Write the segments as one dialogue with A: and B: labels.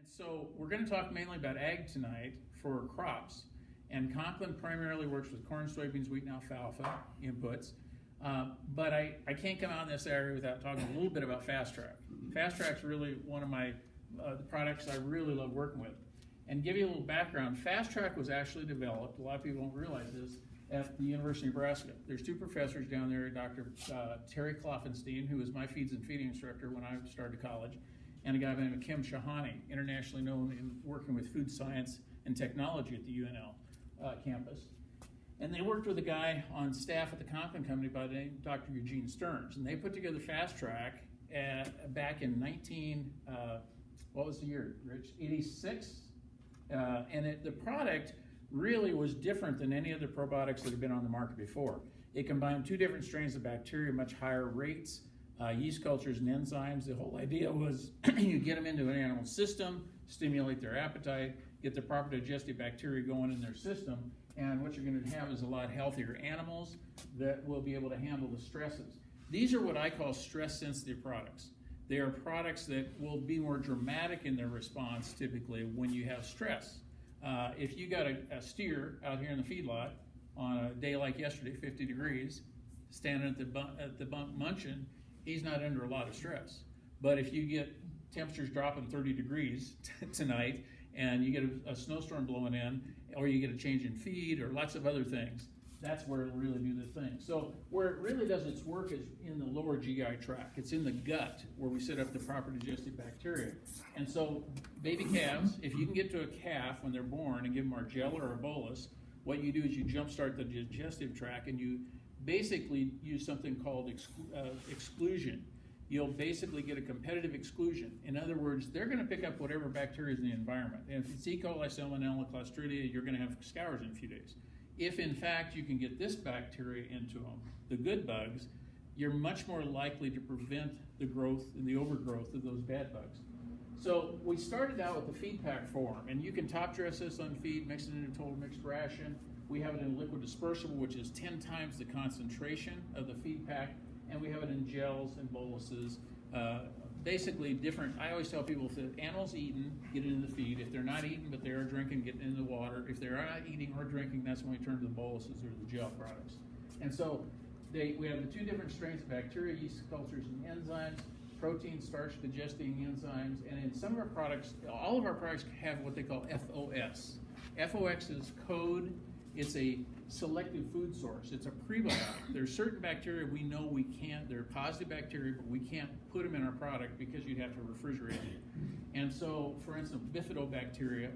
A: So we're going to talk mainly about ag tonight for crops. And Conklin primarily works with corn, soybeans, wheat, and alfalfa inputs. But I can't come out in this area without talking a little bit about Fast Track. Fast Track's really one of my the products I really love working with. And give you a little background, Fast Track was actually developed, a lot of people don't realize this, at the University of Nebraska. There's two professors down there, Dr. Terry Kloffenstein, who was my feeds and feeding instructor when I started college, and a guy by the name of Kim Shahani, internationally known in working with food science and technology at the UNL campus. And they worked with a guy on staff at the Conklin Company by the name of Dr. Eugene Stearns. And they put together Fast Track back in what was the year, Rich? 86? The product really was different than any other probiotics that have been on the market before. It combined two different strains of bacteria, much higher rates, yeast cultures and enzymes. The whole idea was you get them into an animal system, stimulate their appetite, get the proper digestive bacteria going in their system, and what you're going to have is a lot healthier animals that will be able to handle the stresses. These are what I call stress-sensitive products. They are products that will be more dramatic in their response typically when you have stress. If you got a steer out here in the feedlot on a day like yesterday, 50 degrees, standing at the bunk munching, he's not under a lot of stress. But if you get temperatures dropping 30 degrees tonight and you get a snowstorm blowing in, or you get a change in feed or lots of other things, that's where it'll really do the thing. So where it really does its work is in the lower GI tract. It's in the gut where we set up the proper digestive bacteria. And so baby calves, if you can get to a calf when they're born and give them Margella or a bolus, what you do is you jumpstart the digestive tract and you basically use something called exclusion. You'll basically get a competitive exclusion. In other words, they're going to pick up whatever bacteria is in the environment. And if it's E. coli, Salmonella, Clostridia, you're going to have scours in a few days. If in fact you can get this bacteria into them, the good bugs, you're much more likely to prevent the growth and the overgrowth of those bad bugs. So we started out with the feed pack form, and you can top dress this on feed, mix it into total mixed ration. We have it in liquid dispersible, which is 10 times the concentration of the feed pack, and we have it in gels and boluses. Basically different. I always tell people if the animal's eating, get it in the feed. If they're not eating but they are drinking, get it in the water. If they're not eating or drinking, that's when we turn to the boluses or the gel products. And so we have the two different strains of bacteria, yeast cultures, and enzymes, protein, starch digesting enzymes, and in some of our products, all of our products have what they call FOS. FOX is code. It's a selective food source. It's a prebiotic. There's certain bacteria we know we can't, they're positive bacteria, but we can't put them in our product because you'd have to refrigerate it. And so, for instance, bifidobacteria,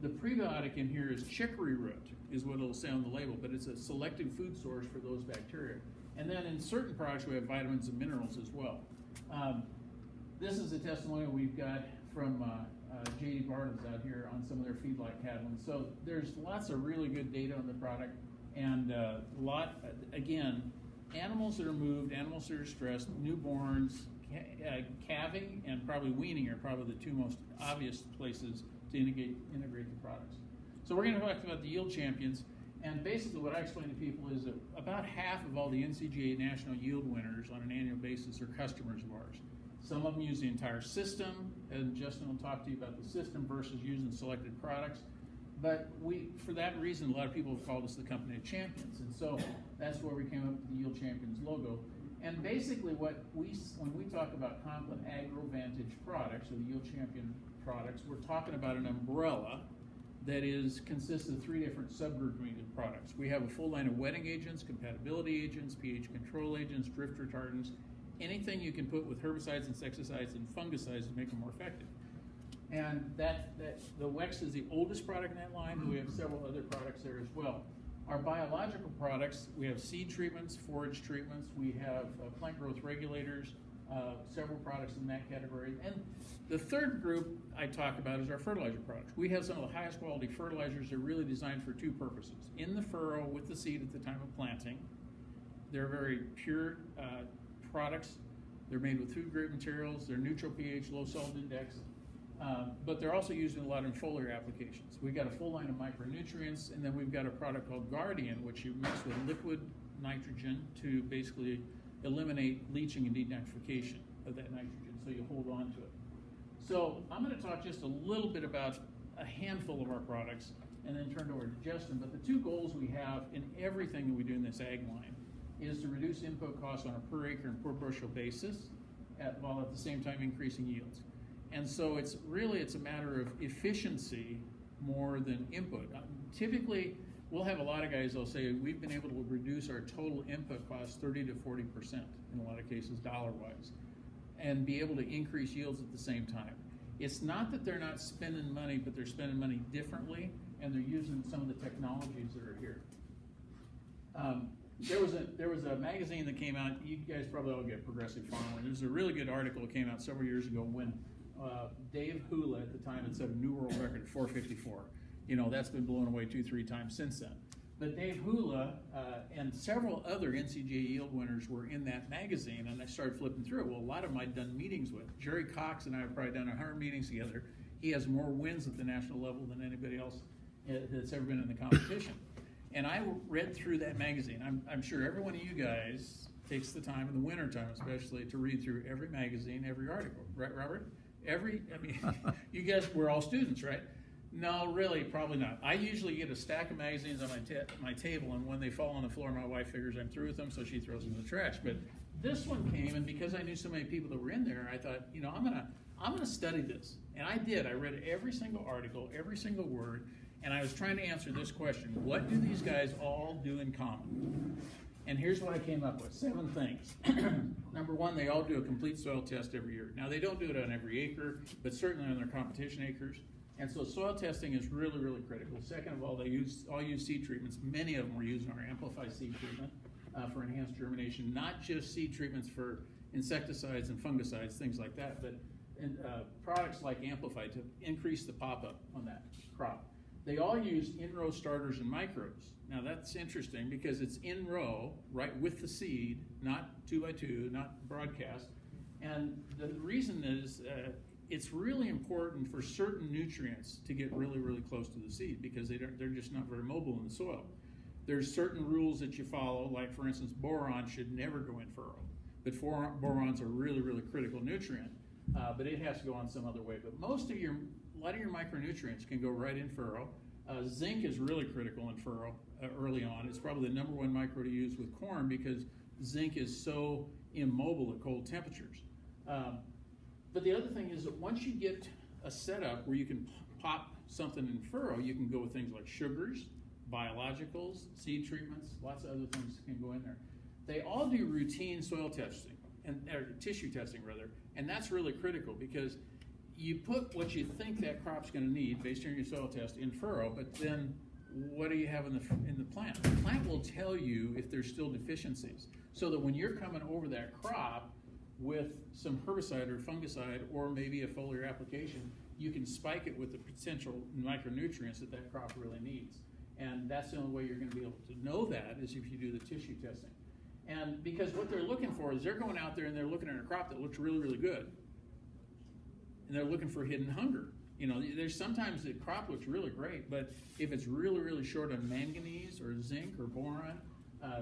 A: the prebiotic in here is chicory root, is what it'll say on the label, but it's a selective food source for those bacteria. And then in certain products, we have vitamins and minerals as well. This is a testimonial we've got from J.D. Bartles out here on some of their feedlot cattle. And so there's lots of really good data on the product, and again, animals that are moved, animals that are stressed, newborns, calving, and probably weaning are probably the two most obvious places to integrate the products. So we're going to talk about the yield champions, and basically what I explain to people is that about half of all the NCGA national yield winners on an annual basis are customers of ours. Some of them use the entire system, and Justin will talk to you about the system versus using selected products. But for that reason, a lot of people have called us the company of champions. And so that's where we came up with the Yield Champions logo. And basically when we talk about Conklin AgroVantage products, or the Yield Champion products, we're talking about an umbrella that consists of three different subgroupings of products. We have a full line of wetting agents, compatibility agents, pH control agents, drift retardants, anything you can put with herbicides, insecticides, and fungicides to make them more effective. And the Wex is the oldest product in that line, and we have several other products there as well. Our biological products, we have seed treatments, forage treatments, we have plant growth regulators, several products in that category. And the third group I talk about is our fertilizer products. We have some of the highest quality fertilizers. They're really designed for two purposes. In the furrow with the seed at the time of planting, they're very pure products. They're made with food grade materials. They're neutral pH, low salt index, but they're also used in a lot of foliar applications. We've got a full line of micronutrients, and then we've got a product called Guardian, which you mix with liquid nitrogen to basically eliminate leaching and denitrification of that nitrogen, so you hold on to it. So I'm going to talk just a little bit about a handful of our products and then turn it over to Justin. But the two goals we have in everything that we do in this ag line is to reduce input costs on a per acre and per bushel basis, while at the same time increasing yields. And so it's a matter of efficiency more than input. Typically, we'll have a lot of guys that'll say we've been able to reduce our total input costs 30 to 40% in a lot of cases, dollar-wise, and be able to increase yields at the same time. It's not that they're not spending money, but they're spending money differently, and they're using some of the technologies that are here. There was a magazine that came out. You guys probably all get Progressive Farmer. There's a really good article that came out several years ago when Dave Hula at the time had set a new world record at 454. You know, that's been blown away 2-3 times since then. But Dave Hula and several other NCGA yield winners were in that magazine, and I started flipping through it. Well, a lot of them I'd done meetings with. Jerry Cox and I have probably done 100 meetings together. He has more wins at the national level than anybody else that's ever been in the competition. And I read through that magazine. I'm sure every one of you guys takes the time, in the wintertime especially, to read through every magazine, every article. Right, Robert? You guys, we're all students, right? No, really, probably not. I usually get a stack of magazines on my table, and when they fall on the floor, my wife figures I'm through with them, so she throws them in the trash. But this one came, and because I knew so many people that were in there, I thought, you know, I'm gonna study this. And I did. I read every single article, every single word, and I was trying to answer this question: what do these guys all do in common? And here's what I came up with: 7 things. Number 1, they all do a complete soil test every year. Now, they don't do it on every acre, but certainly on their competition acres. And so soil testing is really, really critical. Second of all, they all use seed treatments. Many of them were using our Amplify seed treatment for enhanced germination, not just seed treatments for insecticides and fungicides, things like that, but products like Amplify to increase the pop-up on that crop. They all use in-row starters and microbes. Now that's interesting because it's in-row, right, with the seed, not 2x2, not broadcast. And the reason is it's really important for certain nutrients to get really, really close to the seed because they're just not very mobile in the soil. There's certain rules that you follow, like for instance, boron should never go in furrow. But boron's a really, really critical nutrient, but it has to go on some other way. But a lot of your micronutrients can go right in furrow. Zinc is really critical in furrow early on. It's probably the #1 micro to use with corn because zinc is so immobile at cold temperatures. But the other thing is that once you get a setup where you can pop something in furrow, you can go with things like sugars, biologicals, seed treatments, lots of other things can go in there. They all do routine soil testing, or tissue testing rather, and that's really critical because you put what you think that crop's going to need based on your soil test in furrow, but then what do you have in the plant? The plant will tell you if there's still deficiencies, so that when you're coming over that crop with some herbicide or fungicide or maybe a foliar application, you can spike it with the potential micronutrients that crop really needs. And that's the only way you're going to be able to know that is if you do the tissue testing. And because what they're looking for is they're going out there and they're looking at a crop that looks really, really good. And they're looking for hidden hunger. You know, there's sometimes the crop looks really great, but if it's really, really short on manganese or zinc or boron,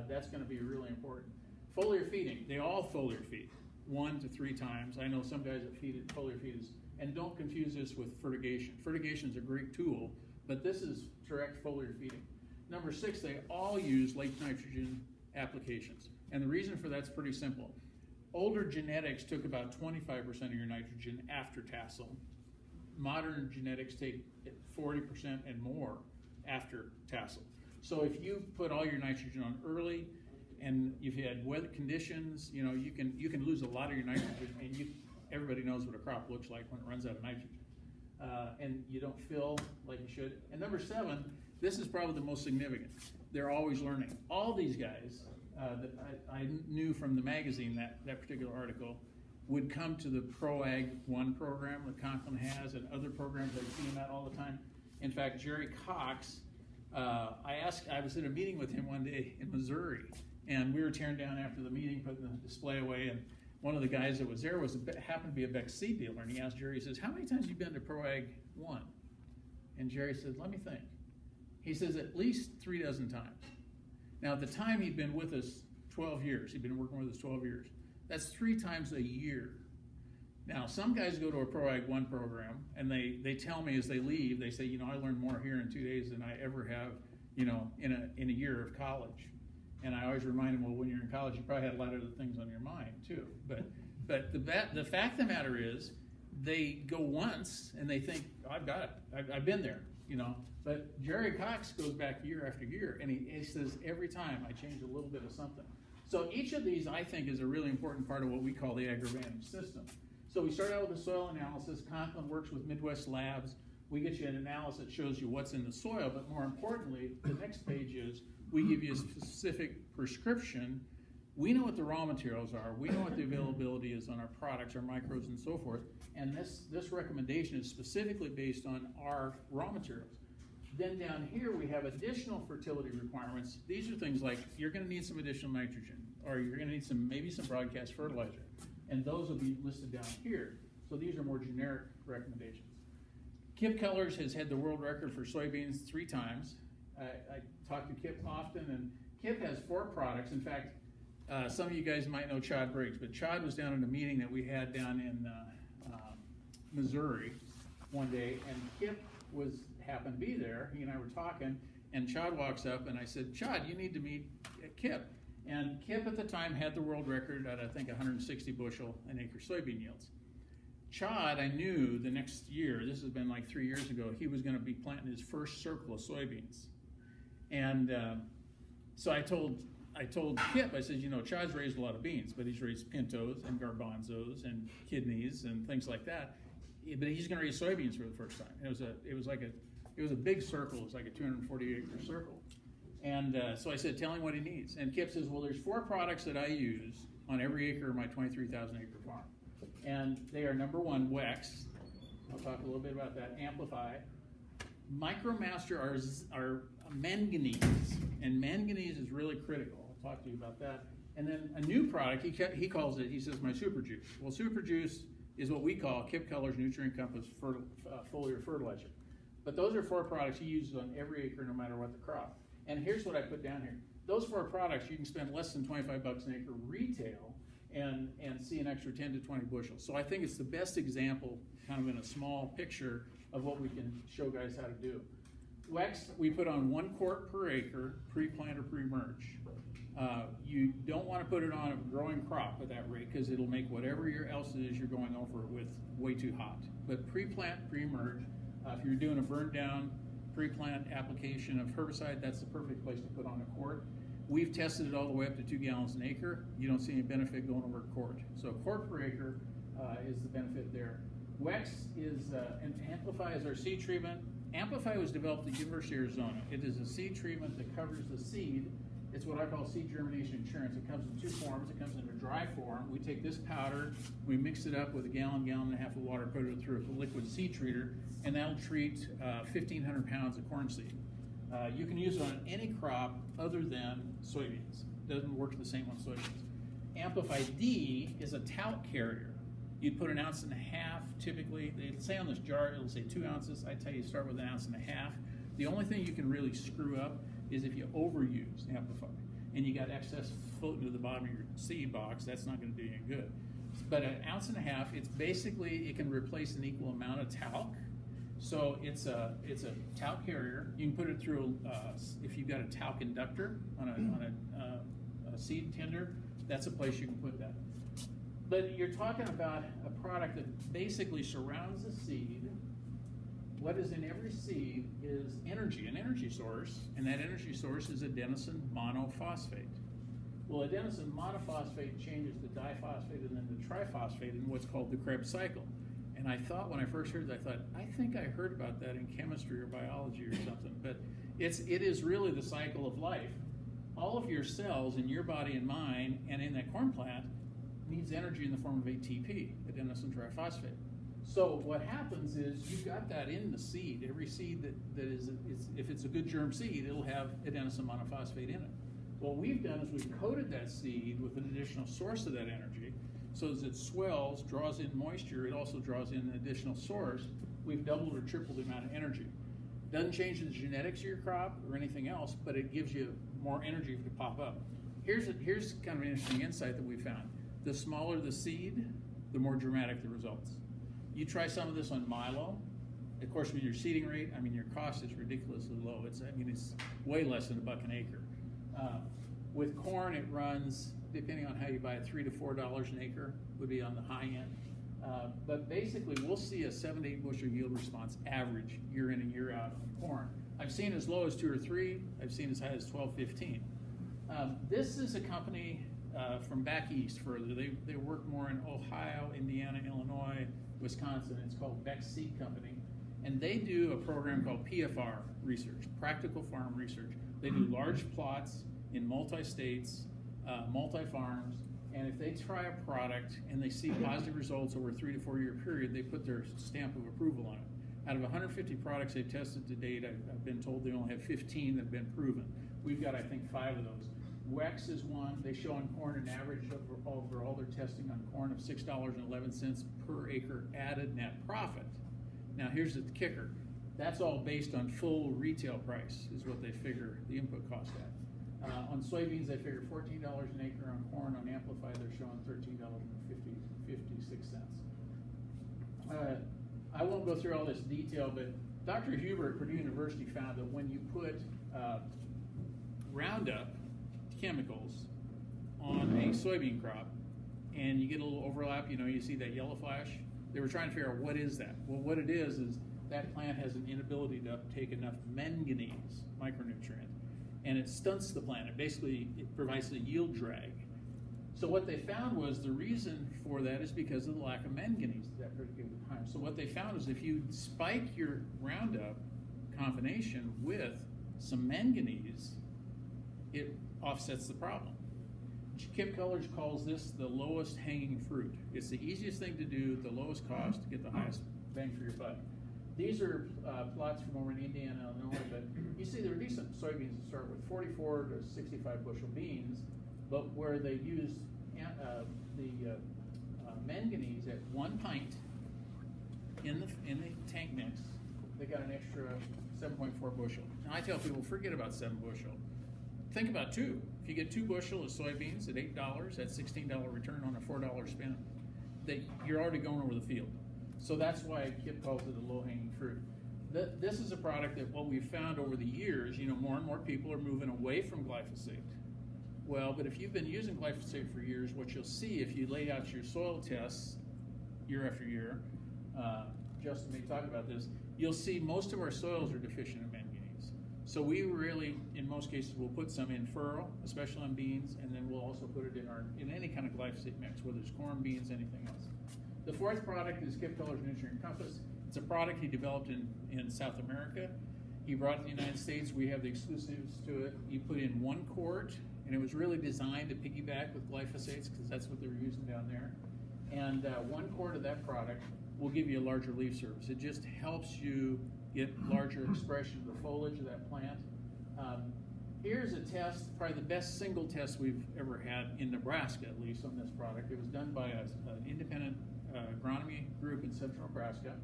A: that's going to be really important. Foliar feeding, they all foliar feed 1 to 3 times. I know some guys that foliar feed and don't confuse this with fertigation. Fertigation is a great tool, but this is direct foliar feeding. Number 6, they all use late nitrogen applications. And the reason for that's pretty simple. Older genetics took about 25% of your nitrogen after tassel. Modern genetics take 40% and more after tassel. So if you put all your nitrogen on early, and if you had weather conditions, you know, you can lose a lot of your nitrogen, and everybody knows what a crop looks like when it runs out of nitrogen. And you don't feel like you should. And number 7, this is probably the most significant. They're always learning. All these guys that I knew from the magazine, that particular article, would come to the Pro Ag 1 program that Conklin has and other programs I see him at all the time. In fact, Jerry Cox, I was in a meeting with him one day in Missouri, and we were tearing down after the meeting, putting the display away, and one of the guys that was there happened to be a Beck seed dealer, and he asked Jerry, he says, how many times have you been to Pro Ag 1? And Jerry said, let me think. He says, at least 3 dozen times. Now, at the time, he'd been with us 12 years. He'd been working with us 12 years. That's 3 times a year. Now, some guys go to a Pro Ag 1 program, and they tell me as they leave, they say, I learned more here in 2 days than I ever have, in a year of college. And I always remind them, well, when you're in college, you probably had a lot of other things on your mind too. But the fact of the matter is, they go once and they think, I've got it, I've been there, But Jerry Cox goes back year after year, and he says, every time I change a little bit of something. So each of these, I think, is a really important part of what we call the AgriVantage system. So we start out with the soil analysis. Conklin works with Midwest Labs. We get you an analysis that shows you what's in the soil, but more importantly, the next page is we give you a specific prescription. We know what the raw materials are. We know what the availability is on our products, our microbes, and so forth. And this recommendation is specifically based on our raw materials. Then down here we have additional fertility requirements. These are things like you're going to need some additional nitrogen, or you're going to need maybe some broadcast fertilizer, and those will be listed down here. So these are more generic recommendations. Kip Colors has had the world record for soybeans 3 times. I talk to Kip often, and Kip has 4 products. In fact, some of you guys might know Chad Briggs, but Chad was down in a meeting that we had down in Missouri one day, and Kip happened to be there. He and I were talking, and Chad walks up, and I said, Chad, you need to meet Kip. And Kip at the time had the world record at, I think, 160 bushel an acre soybean yields. Chad, I knew the next year, this has been like 3 years ago, he was going to be planting his first circle of soybeans. And so I told Kip, I said, Chad's raised a lot of beans, but he's raised pintos and garbanzos and kidneys and things like that. But he's going to raise soybeans for the first time. It was a big circle. It was like a 240 acre circle. And so I said, tell him what he needs. And Kip says, well, there's 4 products that I use on every acre of my 23,000 acre farm. And they are, number 1, Wex. I'll talk a little bit about that. Amplify. MicroMaster are manganese, and manganese is really critical. I'll talk to you about that. And then a new product, he calls it, he says, my Super Juice. Well, Super Juice is what we call Kip Colors Nutrient Compass foliar fertilizer. But those are 4 products he uses on every acre, no matter what the crop. And here's what I put down here. Those 4 products, you can spend less than $25 an acre retail and see an extra 10 to 20 bushels. So I think it's the best example, kind of in a small picture, of what we can show guys how to do. Wex, we put on 1 quart per acre, pre-plant or pre-merge. You don't want to put it on a growing crop at that rate, because it'll make whatever else it is you're going over it with way too hot. But pre-plant, pre-merge, if you're doing a burn down pre-plant application of herbicide, that's the perfect place to put on a quart. We've tested it all the way up to 2 gallons an acre. You don't see any benefit going over a quart. So a quart per acre is the benefit there. Wex is, and Amplify is our seed treatment. Amplify was developed at the University of Arizona. It is a seed treatment that covers the seed. It's what I call seed germination insurance. It comes in 2 forms. It comes in a dry form. We take this powder, we mix it up with a gallon and a half of water, put it through a liquid seed treater, and that'll treat 1,500 pounds of corn seed. You can use it on any crop other than soybeans. It doesn't work the same on soybeans. Amplify D is a talc carrier. You'd put 1.5 ounces typically. They say on this jar, it'll say 2 ounces. I tell you, start with 1.5 ounces. The only thing you can really screw up is if you overuse Amplify and you got excess floating to the bottom of your seed box. That's not going to do you any good. But 1.5 ounces, it's basically, it can replace an equal amount of talc. So it's a talc carrier. You can put it through if you've got a talc inductor on a seed tender. That's a place you can put that. But you're talking about a product that basically surrounds the seed. What is in every seed is energy, an energy source, and that energy source is adenosine monophosphate. Well, adenosine monophosphate changes to diphosphate and then to triphosphate in what's called the Krebs cycle. And I thought, when I first heard that, I think I heard about that in chemistry or biology or something, but it is really the cycle of life. All of your cells in your body and mine and in that corn plant needs energy in the form of ATP, adenosine triphosphate. So what happens is you've got that in the seed. Every seed that is, if it's a good germ seed, it'll have adenosine monophosphate in it. What we've done is we've coated that seed with an additional source of that energy. So as it swells, draws in moisture, it also draws in an additional source. We've doubled or tripled the amount of energy. Doesn't change the genetics of your crop or anything else, but it gives you more energy to pop up. Here's kind of an interesting insight that we found. The smaller the seed, the more dramatic the results. You try some of this on milo. Of course, with your seeding rate, I mean, your cost is ridiculously low. It's way less than $1 an acre. With corn, it runs, depending on how you buy it, $3 to $4 an acre would be on the high end. But basically, we'll see a 7 to 8 bushel yield response average year in and year out on corn. I've seen as low as 2 or 3. I've seen as high as 12, 15. This is a company from back east further. They work more in Ohio, Indiana, Illinois, Wisconsin. It's called Beck Seed Company. And they do a program called PFR research, Practical Farm Research. They do large plots in multi-states, multi-farms, and if they try a product and they see positive results over a 3 to 4 year period, they put their stamp of approval on it. Out of 150 products they've tested to date, I've been told they only have 15 that have been proven. We've got, I think, 5 of those. WEX is one. They show on corn an average over all their testing on corn of $6.11 per acre added net profit. Now here's the kicker. That's all based on full retail price is what they figure the input cost at. On soybeans, they figure $14 an acre. On corn, on Amplify, they're showing $13.56. I won't go through all this detail, but Dr. Huber at Purdue University found that when you put Roundup chemicals on a soybean crop and you get a little overlap, you see that yellow flash, they were trying to figure out what is that. Well, what it is that plant has an inability to uptake enough manganese micronutrient, and it stunts the plant. It provides a yield drag. So what they found was the reason for that is because of the lack of manganese at that particular time. So what they found is if you spike your Roundup combination with some manganese, it offsets the problem. Kip Cullers calls this the lowest hanging fruit. It's the easiest thing to do, the lowest cost, to get the highest bang for your buck. These are plots from over in Indiana, Illinois, but you see they're decent soybeans to start with, 44 to 65 bushel beans, but where they use the manganese at 1 pint in the tank mix, they got an extra 7.4 bushel. Now I tell people, forget about 7 bushel. Think about 2. If you get 2 bushel of soybeans at $8, that's $16 return on a $4 spend. You're already going over the field. So that's why Kip calls it a low-hanging fruit. This is a product that what we've found over the years, more and more people are moving away from glyphosate. Well, but if you've been using glyphosate for years, what you'll see if you lay out your soil tests year after year, Justin may talk about this, you'll see most of our soils are deficient in manganese. So we really, in most cases, will put some in furrow, especially on beans, and then we'll also put it in any kind of glyphosate mix, whether it's corn, beans, anything else. The fourth product is Kip Cullers Nutrient Compass. It's a product he developed in South America. He brought it to the United States. We have the exclusives to it. You put in 1 quart, and it was really designed to piggyback with glyphosates because that's what they were using down there. And 1 quart of that product will give you a larger leaf surface. It just helps you get larger expression of the foliage of that plant. Here's a test, probably the best single test we've ever had in Nebraska, at least, on this product. It was done by an independent agronomy group in central Nebraska.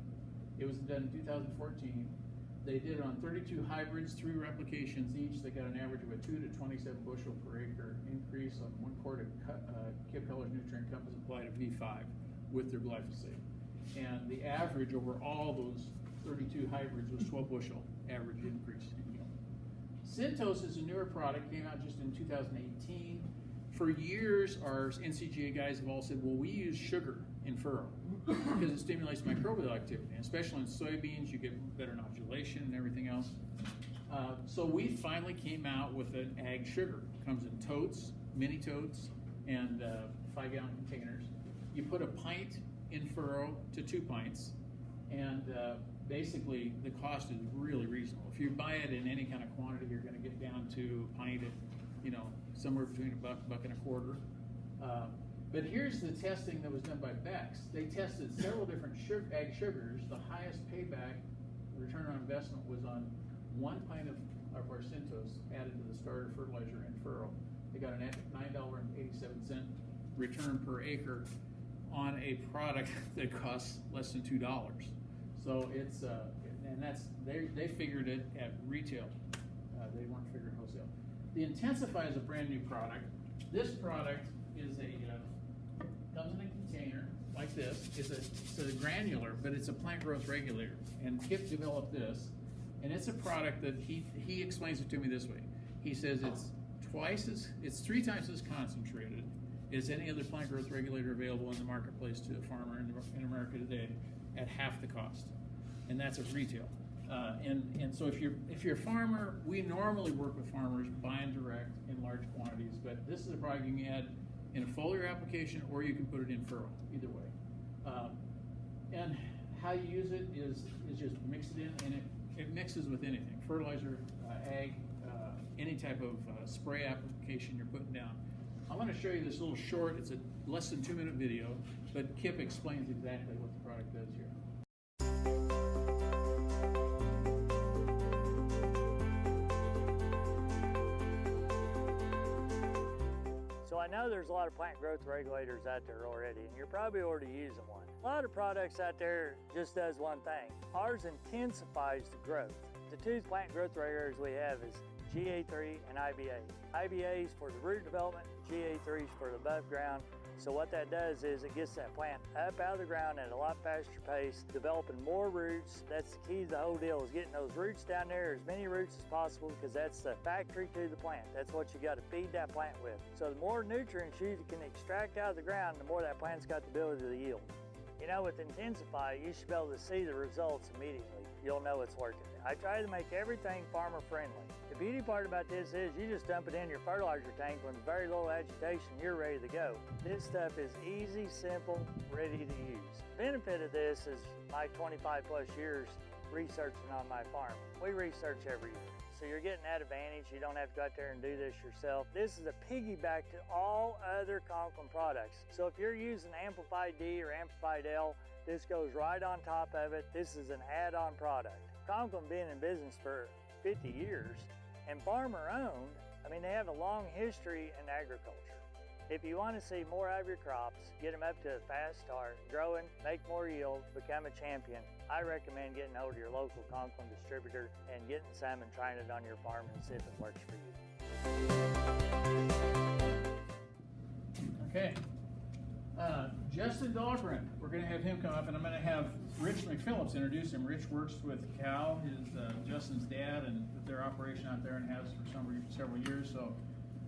A: It was done in 2014. They did it on 32 hybrids, 3 replications each. They got an average of a 2 to 27 bushel per acre increase on 1 quart of Kip Cullers Nutrient Compass applied to V5 with their glyphosate. And the average over all those 32 hybrids was 12 bushel average increase in yield. Syntos is a newer product, came out just in 2018. For years, our NCGA guys have all said, well, we use sugar in furrow because it stimulates microbial activity, and especially in soybeans, you get better inoculation and everything else. So we finally came out with an ag sugar. It comes in totes, mini totes, and 5-gallon containers. You put a pint in furrow to 2 pints, and basically the cost is really reasonable. If you buy it in any kind of quantity, you're going to get down to a pint at, somewhere between $1, $1.25. But here's the testing that was done by Beck's. They tested several different ag sugars. The highest payback return on investment was on 1 pint of our Syntos added to the starter fertilizer and furrow. They got a $9.87 return per acre on a product that costs less than $2. So it's and that's they figured it at retail. They weren't figuring wholesale. The Intensify is a brand new product. This product is comes in a container like this. It's a granular, but it's a plant growth regulator. And Kip developed this, and it's a product that he explains it to me this way. He says it's 3 times as concentrated as any other plant growth regulator available in the marketplace to a farmer in America today at half the cost, and that's at retail. And so if you're a farmer, we normally work with farmers buying direct in large quantities, but this is a product you can add in a foliar application, or you can put it in furrow, either way. And how you use it is just mix it in, and it mixes with anything, fertilizer, ag, any type of spray application you're putting down. I'm going to show you this little short, it's a less than 2-minute video, but Kip explains exactly what the product does here.
B: So I know there's a lot of plant growth regulators out there already, and you're probably already using one. A lot of products out there just does one thing. Ours intensifies the growth. The 2 plant growth regulators we have is GA3 and IBA. IBA is for the root development, GA3 is for the above ground. So what that does is it gets that plant up out of the ground at a lot faster pace, developing more roots. That's the key to the whole deal, is getting those roots down there, as many roots as possible, because that's the factory to the plant. That's what you got to feed that plant with. So the more nutrients you can extract out of the ground, the more that plant's got the ability to yield. You know, with Intensify, you should be able to see the results immediately. You'll know it's working. I try to make everything farmer friendly. The beauty part about this is you just dump it in your fertilizer tank with very little agitation, you're ready to go. This stuff is easy, simple, ready to use. The benefit of this is my 25 plus years researching on my farm. We research every year. So you're getting that advantage. You don't have to go out there and do this yourself. This is a piggyback to all other Conklin products. So if you're using Amplified D or Amplified L, this goes right on top of it. This is an add-on product. Conklin being in business for 50 years and farmer owned, I mean, they have a long history in agriculture. If you want to see more out of your crops, get them up to a fast start, growing, make more yield, become a champion, I recommend getting hold of your local Conklin distributor and getting some and trying it on your farm and see if it works for you.
A: Okay. Justin Dahlgren, we're going to have him come up, and I'm going to have Rich McPhillips introduce him. Rich works with Cal, Justin's dad, and their operation out there, and has for several years. So,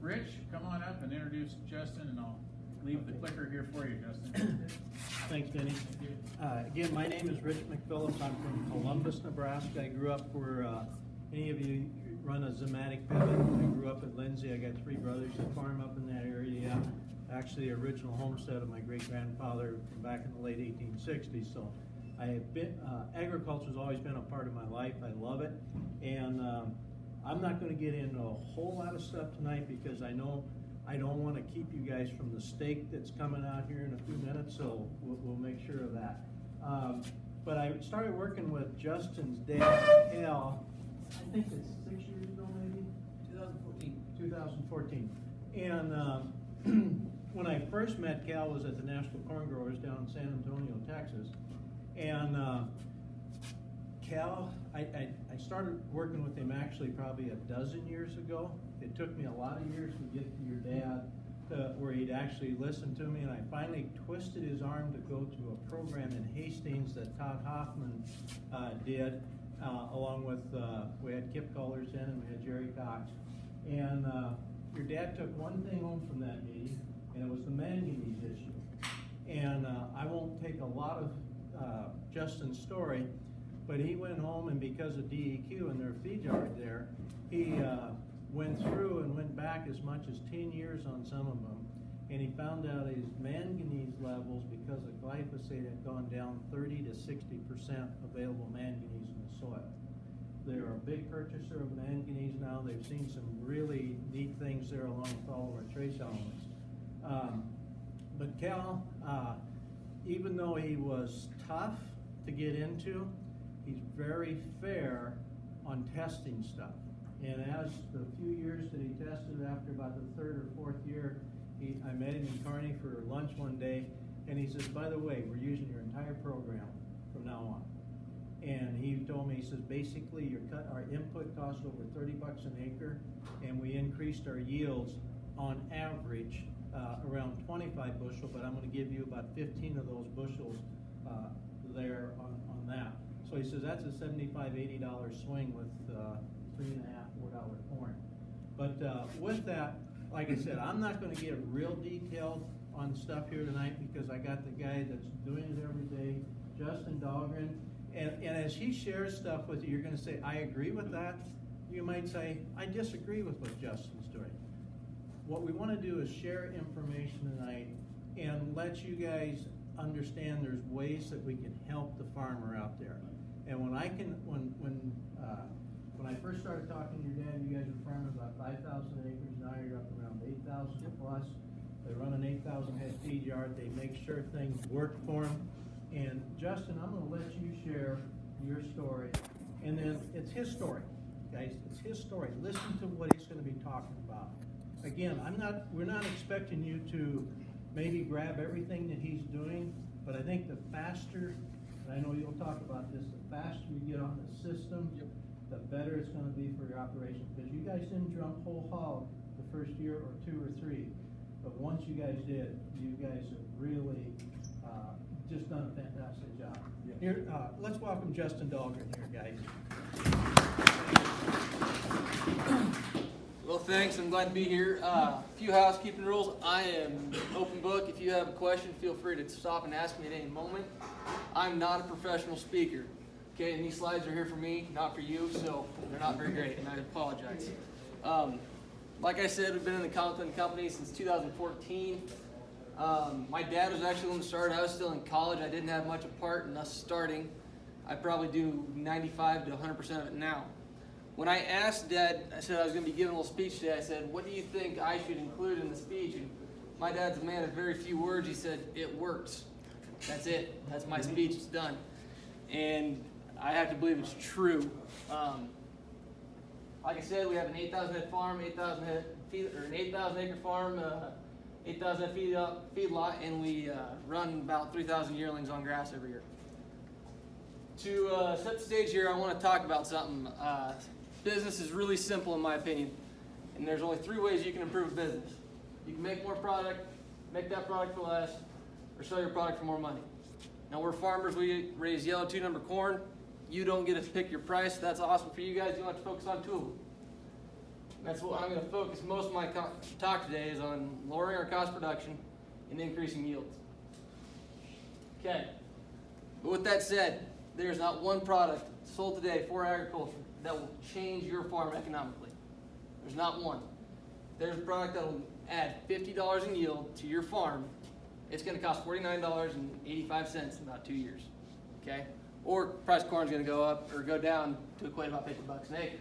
A: Rich, come on up and introduce Justin, and I'll leave the clicker here for you, Justin.
C: Thanks, Denny. Again, my name is Rich McPhillips. I'm from Columbus, Nebraska. I grew up where any of you run a Zematic pivot. I grew up at Lindsay. I got 3 brothers that farm up in that area. Actually, the original homestead of my great-grandfather from back in the late 1860s. So I have been, agriculture's always been a part of my life. I love it. And I'm not going to get into a whole lot of stuff tonight because I know I don't want to keep you guys from the steak that's coming out here in a few minutes, so we'll make sure of that. But I started working with Justin's dad, Cal, I think it's 6 years ago maybe? 2014. And when I first met Cal was at the National Corn Growers down in San Antonio, Texas. And Cal, I started working with him actually probably a dozen years ago. It took me a lot of years to get to your dad where he'd actually listen to me, and I finally twisted his arm to go to a program in Hastings that Todd Hoffman did, along with, we had Kip Cullers in and we had Jerry Cox. And your dad took one thing home from that meeting, and it was the manganese issue. And I won't take a lot of Justin's story, but he went home, and because of DEQ and their feed yard there, he went through and went back as much as 10 years on some of them, and he found out his manganese levels, because of glyphosate, had gone down 30 to 60% available manganese in the soil. They're a big purchaser of manganese now. They've seen some really neat things there along with all of our trace elements. But Cal, even though he was tough to get into, he's very fair on testing stuff. And as the few years that he tested, after about the 3rd or 4th year, I met him in Kearney for lunch one day, and he says, by the way, we're using your entire program from now on. And he told me, he says, basically our input cost over $30 an acre, and we increased our yields on average around 25 bushel, but I'm gonna give you about 15 of those bushels there on that. So he says that's a $75, $80 swing with $3.5, $4 corn. But with that, like I said, I'm not gonna get real detailed on stuff here tonight because I got the guy that's doing it every day, Justin Dahlgren. And as he shares stuff with you, you're gonna say, I agree with that. You might say, I disagree with what Justin's doing. What we wanna do is share information tonight and let you guys understand there's ways that we can help the farmer out there. And when I first started talking to your dad, you guys were farming about 5,000 acres, now you're up around 8,000 plus. They run an 8,000 head feed yard, they make sure things work for them. And Justin, I'm gonna let you share your story, and then it's his story, guys, it's his story. Listen to what he's gonna be talking about. Again, we're not expecting you to maybe grab everything that he's doing, but I think the faster, and I know you'll talk about this, the faster you get on the system, the better it's gonna be for your operation. Because you guys didn't jump whole hog the first year or 2 or 3, but once you guys did, you guys have really just done a fantastic job.
A: Yes.
C: Here, let's welcome Justin Dahlgren here, guys.
D: Well, thanks. I'm glad to be here. A few housekeeping rules. I am open book. If you have a question, feel free to stop and ask me at any moment. I'm not a professional speaker. Okay, and these slides are here for me, not for you, so they're not very great, and I apologize. Like I said, we've been in the Conklin company since 2014. My dad was actually the one that started. I was still in college. I didn't have much of a part in us starting. I probably do 95 to 100% of it now. When I asked Dad, I said I was going to be giving a little speech today. I said, what do you think I should include in the speech? And my dad's a man of very few words. He said, it works. That's it. That's my speech. It's done. And I have to believe it's true. Like I said, we have an 8,000 head farm, 8,000 head feed, or an 8,000 acre farm, 8,000 head feed lot, and we run about 3,000 yearlings on grass every year. To set the stage here, I want to talk about something. Business is really simple in my opinion, and there's only 3 ways you can improve a business. You can make more product, make that product for less, or sell your product for more money. Now we're farmers, we raise yellow 2-number corn. You don't get to pick your price. That's awesome for you guys. You don't have to focus on 2 of them. That's what I'm going to focus most of my talk today is on lowering our cost of production and increasing yields. Okay, but with that said, there's not one product sold today for agriculture that will change your farm economically. There's not one. There's a product that will add $50 in yield to your farm. It's going to cost $49.85 in about 2 years. Okay? Or price of corn is going to go up or go down to equate about $50 an acre.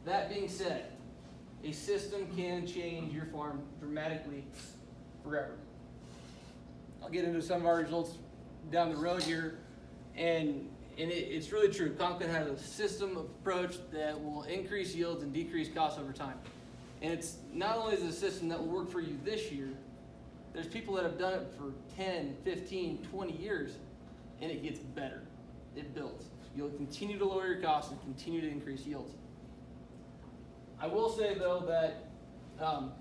D: That being said, a system can change your farm dramatically forever. I'll get into some of our results down the road here, and it's really true. Conklin has a system approach that will increase yields and decrease costs over time. And it's not only is it a system that will work for you this year, there's people that have done it for 10, 15, 20 years, and it gets better. It builds. You'll continue to lower your costs and continue to increase yields. I will say though that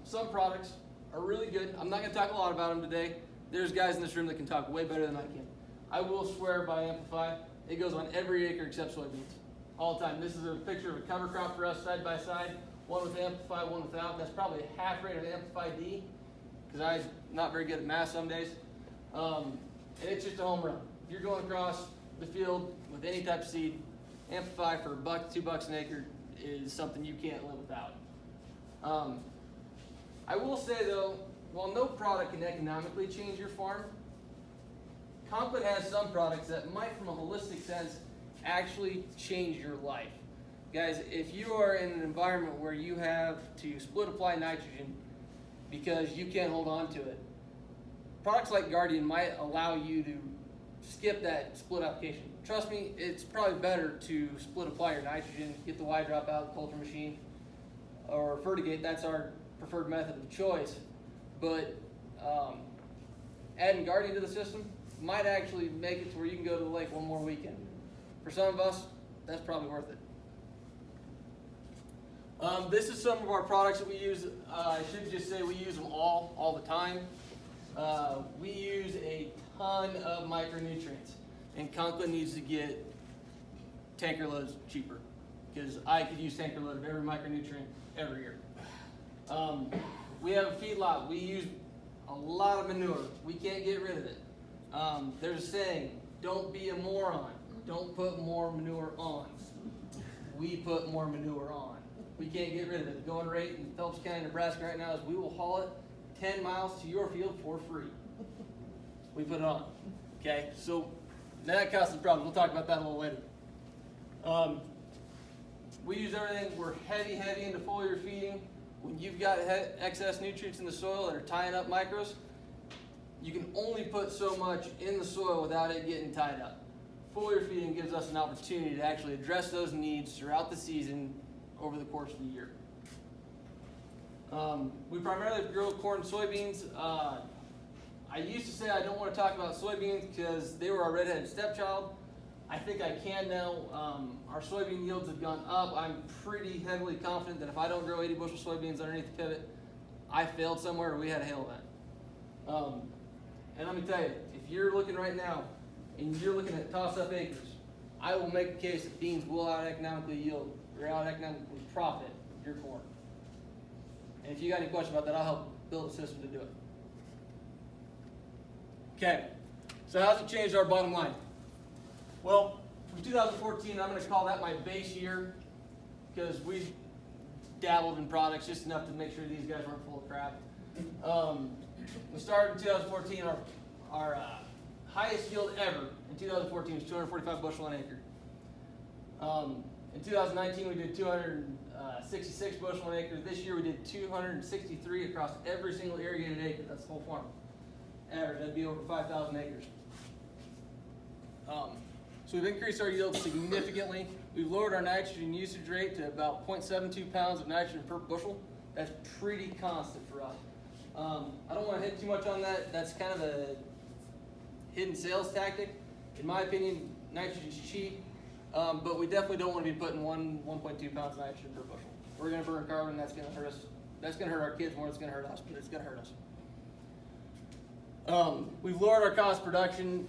D: some products are really good. I'm not going to talk a lot about them today. There's guys in this room that can talk way better than I can. I will swear by Amplify. It goes on every acre except soybeans. All the time. This is a picture of a cover crop for us side by side. One with Amplify, one without. That's probably a half rate of Amplify D, because I'm not very good at math some days. And it's just a home run. If you're going across the field with any type of seed, Amplify for $1 to $2 an acre is something you can't live without. I will say though, while no product can economically change your farm, Conklin has some products that might, from a holistic sense, actually change your life. Guys, if you are in an environment where you have to split apply nitrogen because you can't hold on to it, products like Guardian might allow you to skip that split application. Trust me, it's probably better to split apply your nitrogen, get the Y drop out of the culture machine, or fertigate. That's our preferred method of choice. But adding Guardian to the system might actually make it to where you can go to the lake one more weekend. For some of us, that's probably worth it. This is some of our products that we use. I should just say we use them all the time. We use a ton of micronutrients, and Conklin needs to get tanker loads cheaper, because I could use tanker load of every micronutrient every year. We have a feedlot. We use a lot of manure. We can't get rid of it. There's a saying, don't be a moron. Don't put more manure on. We put more manure on. We can't get rid of it. The going rate in Phelps County, Nebraska right now is we will haul it 10 miles to your field for free. We put it on. Okay, so that causes problems. We'll talk about that a little later. We use everything. We're heavy into foliar feeding. When you've got excess nutrients in the soil that are tying up micros, you can only put so much in the soil without it getting tied up. Foliar feeding gives us an opportunity to actually address those needs throughout the season over the course of the year. We primarily grow corn and soybeans. I used to say I don't want to talk about soybeans because they were our redheaded stepchild. I think I can now. Our soybean yields have gone up. I'm pretty heavily confident that if I don't grow 80 bushel soybeans underneath the pivot, I failed somewhere or we had a hail event. And let me tell you, if you're looking right now and you're looking at toss-up acres, I will make a case that beans will out-economically yield or out-economically profit your corn. And if you got any questions about that, I'll help build a system to do it. Okay, so how's it changed our bottom line? Well, from 2014, I'm going to call that my base year because we dabbled in products just enough to make sure these guys weren't full of crap. We started in 2014. Our highest yield ever in 2014 was 245 bushel an acre. In 2019, we did 266 bushel an acre. This year, we did 263 across every single irrigated acre. That's the whole farm. Average, that'd be over 5,000 acres. So we've increased our yield significantly. We've lowered our nitrogen usage rate to about 0.72 pounds of nitrogen per bushel. That's pretty constant for us. I don't want to hit too much on that. That's kind of a hidden sales tactic. In my opinion, nitrogen's cheap, but we definitely don't want to be putting 1.2 pounds of nitrogen per bushel. We're going to burn carbon. That's going to hurt us. That's going to hurt our kids more than it's going to hurt us, but it's going to hurt us. We've lowered our cost of production.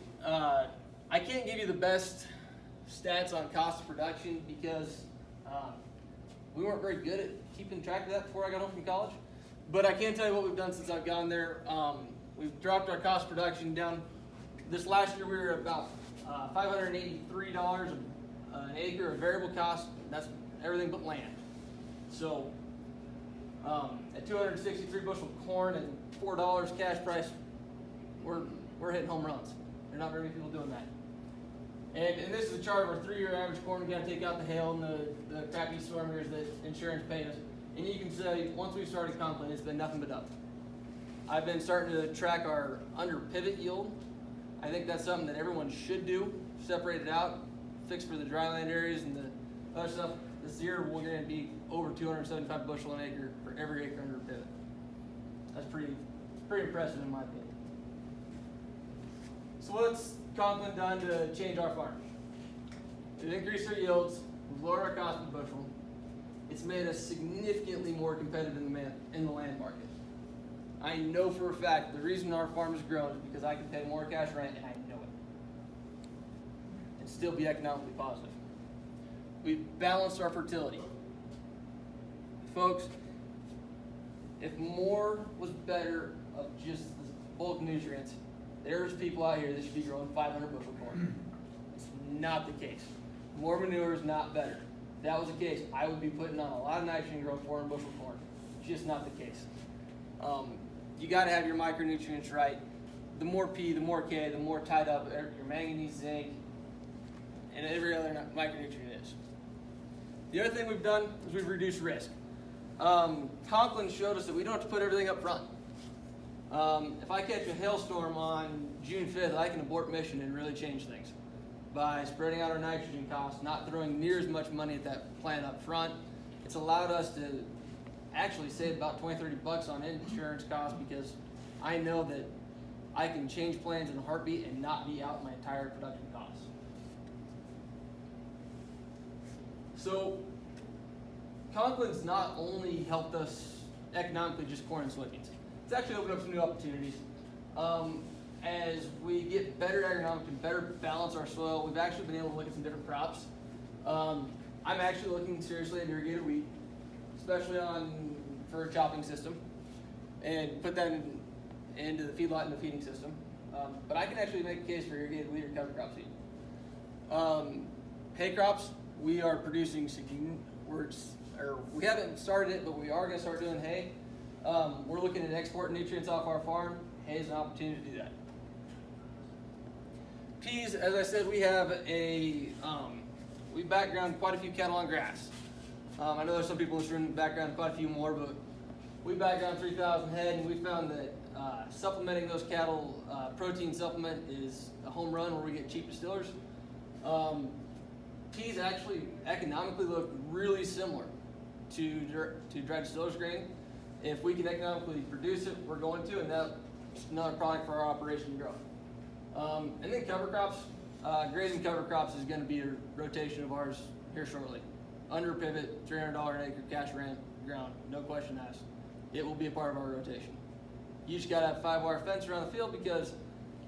D: I can't give you the best stats on cost of production because we weren't very good at keeping track of that before I got home from college. But I can tell you what we've done since I've gone there. We've dropped our cost of production down. This last year we were about $583 an acre of variable cost. That's everything but land. So at 263 bushel corn and $4 cash price, we're hitting home runs. There are not very many people doing that. And this is a chart of our 3-year average corn. We got to take out the hail and the crappy storm years that insurance paid us. And you can say, once we started Conklin, it's been nothing but up. I've been starting to track our under pivot yield. I think that's something that everyone should do. Separate it out, fix for the dryland areas and the other stuff. This year we're going to be over 275 bushel an acre for every acre under pivot. That's pretty impressive in my opinion. So what's Conklin done to change our farms? We've increased our yields, we've lowered our cost per bushel. It's made us significantly more competitive in the land market. I know for a fact the reason our farm has grown is because I can pay more cash rent, and I know it. And still be economically positive. We've balanced our fertility. Folks, if more was better of just the bulk nutrients, there's people out here that should be growing 500 bushel corn. It's not the case. More manure is not better. If that was the case, I would be putting on a lot of nitrogen growing 400 bushel corn. Just not the case. You got to have your micronutrients right. The more P, the more K, the more tied up your manganese, zinc, and every other micronutrient is. The other thing we've done is we've reduced risk. Conklin showed us that we don't have to put everything up front. If I catch a hailstorm on June 5th, I can abort mission and really change things by spreading out our nitrogen costs, not throwing near as much money at that plant up front. It's allowed us to actually save about $20-30 on insurance costs because I know that I can change plans in a heartbeat and not be out my entire production costs. So Conklin's not only helped us economically just corn and soybeans. It's actually opened up some new opportunities. As we get better agronomic and better balance our soil, we've actually been able to look at some different crops. I'm actually looking seriously at irrigated wheat, especially for a chopping system, and put that into the feedlot and the feeding system. But I can actually make a case for irrigated wheat or cover crop seed. Hay crops, we are producing, we haven't started it, but we are going to start doing hay. We're looking at exporting nutrients off our farm. Hay is an opportunity to do that. Peas, as I said, we have we background quite a few cattle on grass. I know there's some people in this room that background quite a few more, but we background 3,000 head, and we found that supplementing those cattle, protein supplement is a home run where we get cheap distillers. Peas actually economically look really similar to dry distillers grain. If we can economically produce it, we're going to, and that's another product for our operation to grow. And then cover crops. Grazing cover crops is going to be a rotation of ours here shortly. Under pivot, $300 an acre cash rent ground, no question asked. It will be a part of our rotation. You just got to have 5-wire fence around the field because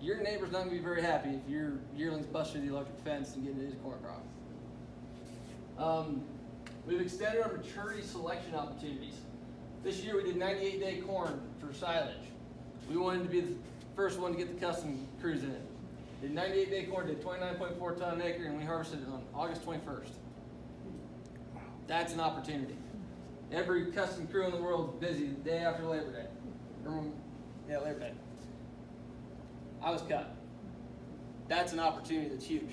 D: your neighbor's not going to be very happy if your yearlings bust through the electric fence and get into his corn crop. We've extended our maturity selection opportunities. This year we did 98-day corn for silage. We wanted to be the first one to get the custom crews in it. Did 98-day corn, did 29.4 ton an acre, and we harvested it on August 21st. That's an opportunity. Every custom crew in the world is busy the day after Labor Day. Labor Day. I was cut. That's an opportunity that's huge.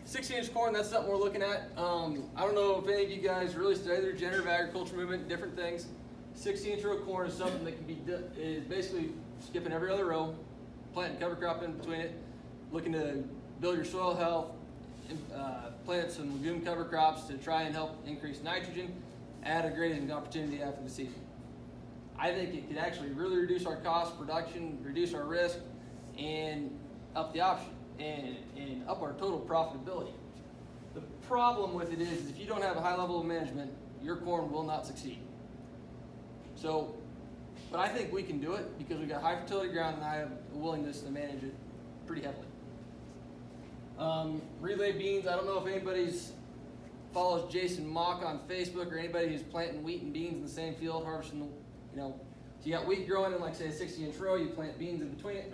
D: 16-inch corn, that's something we're looking at. I don't know if any of you guys really study the regenerative agriculture movement, different things. 16-inch row corn is something that can be is basically skipping every other row, planting cover crop in between it, looking to build your soil health, plant some legume cover crops to try and help increase nitrogen, add a grazing opportunity after the season. I think it could actually really reduce our cost production, reduce our risk, and up the option and up our total profitability. The problem with it is if you don't have a high level of management, your corn will not succeed. So, but I think we can do it because we've got high fertility ground and I have a willingness to manage it pretty heavily. Relay beans, I don't know if anybody's follows Jason Mock on Facebook or anybody who's planting wheat and beans in the same field, harvesting, so you got wheat growing in like say a 60-inch row, you plant beans in between it,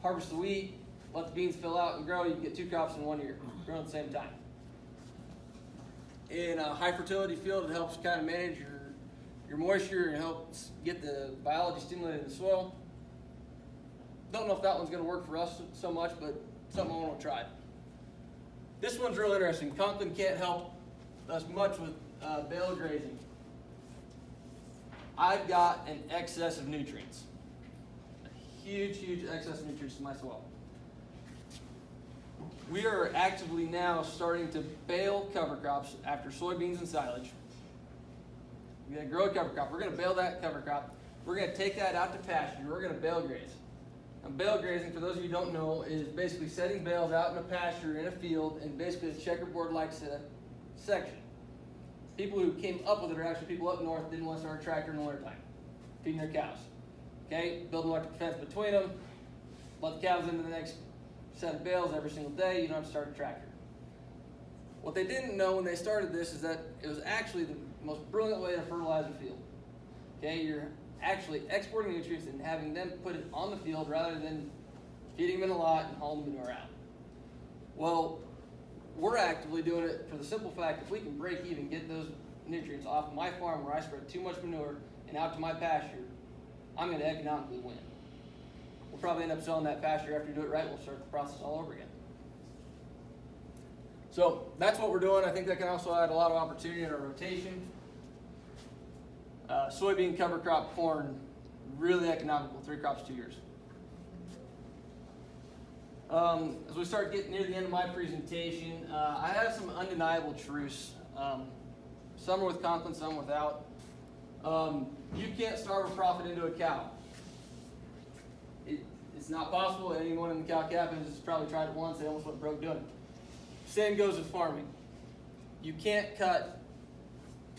D: harvest the wheat, let the beans fill out and grow, you can get 2 crops in 1 year, growing at the same time. In a high fertility field, it helps kind of manage your moisture and helps get the biology stimulated in the soil. Don't know if that one's going to work for us so much, but something I want to try. This one's real interesting. Conklin can't help us much with bale grazing. I've got an excess of nutrients. A huge excess of nutrients in my soil. We are actively now starting to bale cover crops after soybeans and silage. We're going to grow a cover crop. We're going to bale that cover crop. We're going to take that out to pasture. We're going to bale graze. And bale grazing, for those of you who don't know, is basically setting bales out in a pasture, in a field, in basically a checkerboard-like section. People who came up with it are actually people up north didn't want to start a tractor in the wintertime, feeding their cows. Okay, build an electric fence between them, let the cows into the next set of bales every single day, you don't have to start a tractor. What they didn't know when they started this is that it was actually the most brilliant way to fertilize a field. Okay, you're actually exporting nutrients and having them put it on the field rather than feeding them in a lot and hauling the manure out. Well, we're actively doing it for the simple fact if we can break even, get those nutrients off my farm where I spread too much manure and out to my pasture, I'm going to economically win. We'll probably end up selling that pasture after you do it right. We'll start the process all over again. So that's what we're doing. I think that can also add a lot of opportunity in our rotation. Soybean cover crop corn, really economical, 3 crops, 2 years. As we start getting near the end of my presentation, I have some undeniable truths. Some are with Conklin, some without. You can't starve a profit into a cow. It's not possible. Anyone in the cow calf has probably tried it once. They almost went broke doing it. Same goes with farming. You can't cut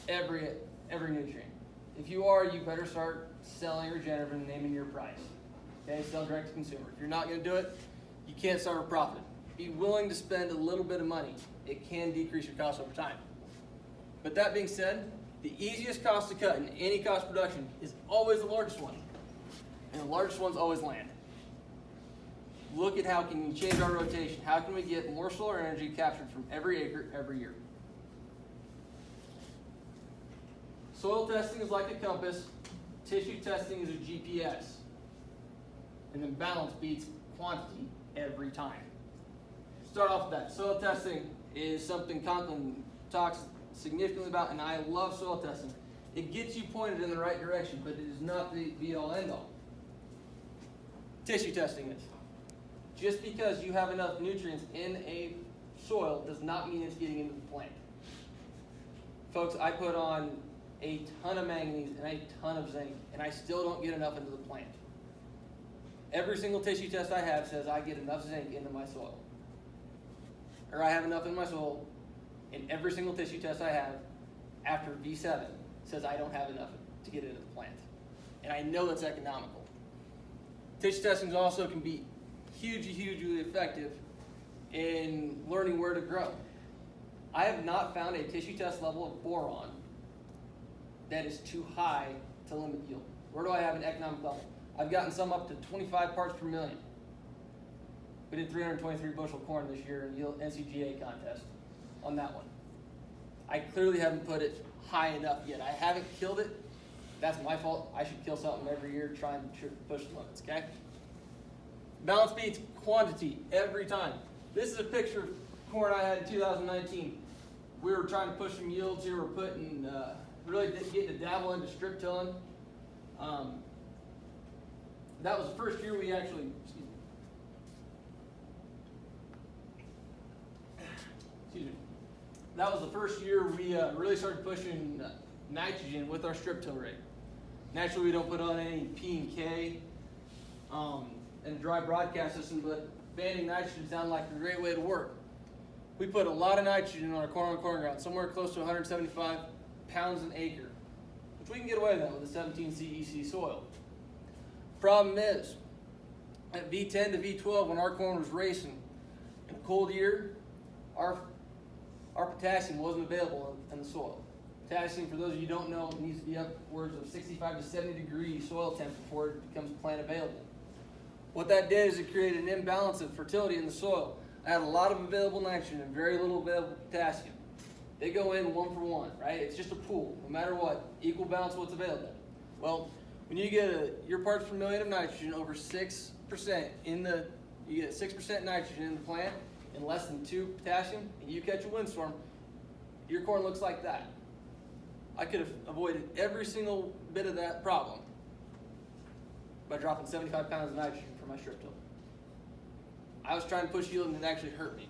D: every nutrient. If you are, you better start selling regenerative and naming your price. Okay, sell direct to consumer. If you're not going to do it, you can't start with profit. Be willing to spend a little bit of money. It can decrease your cost over time. But that being said, the easiest cost to cut in any cost production is always the largest one. And the largest one's always land. Look at how can you change our rotation. How can we get more solar energy captured from every acre every year? Soil testing is like a compass. Tissue testing is a GPS. And then balance beats quantity every time. Start off with that. Soil testing is something Conklin talks significantly about, and I love soil testing. It gets you pointed in the right direction, but it is not the be-all end-all. Tissue testing is. Just because you have enough nutrients in a soil does not mean it's getting into the plant. Folks, I put on a ton of manganese and a ton of zinc, and I still don't get enough into the plant. Every single tissue test I have says I get enough zinc into my soil. Or I have enough in my soil, and every single tissue test I have after V7 says I don't have enough to get into the plant. And I know that's economical. Tissue testing also can be hugely effective in learning where to grow. I have not found a tissue test level of boron that is too high to limit yield. Where do I have an economic level? I've gotten some up to 25 parts per million. We did 323 bushel corn this year in the NCGA contest on that one. I clearly haven't put it high enough yet. I haven't killed it. That's my fault. I should kill something every year trying to push the limits, okay? Balance beats quantity every time. This is a picture of corn I had in 2019. We were trying to push some yields here. We're putting, really getting to dabble into strip tilling. That was the first year we actually, that was the first year we really started pushing nitrogen with our strip till rig. Naturally, we don't put on any P and K and a dry broadcast system, but banding nitrogen sounded like a great way to work. We put a lot of nitrogen on our corn ground, somewhere close to 175 pounds an acre, which we can get away with that with a 17 CEC soil. Problem is, at V10 to V12, when our corn was racing in a cold year, our potassium wasn't available in the soil. Potassium, for those of you who don't know, needs to be upwards of 65 to 70 degree soil temp before it becomes plant available. What that did is it created an imbalance of fertility in the soil. I had a lot of available nitrogen and very little available potassium. They go in one for one, right? It's just a pool, no matter what, equal balance of what's available. Well, when you get your parts per million of nitrogen over 6% you get 6% nitrogen in the plant and less than 2 potassium, and you catch a windstorm, your corn looks like that. I could have avoided every single bit of that problem by dropping 75 pounds of nitrogen for my strip till. I was trying to push yield and it actually hurt me.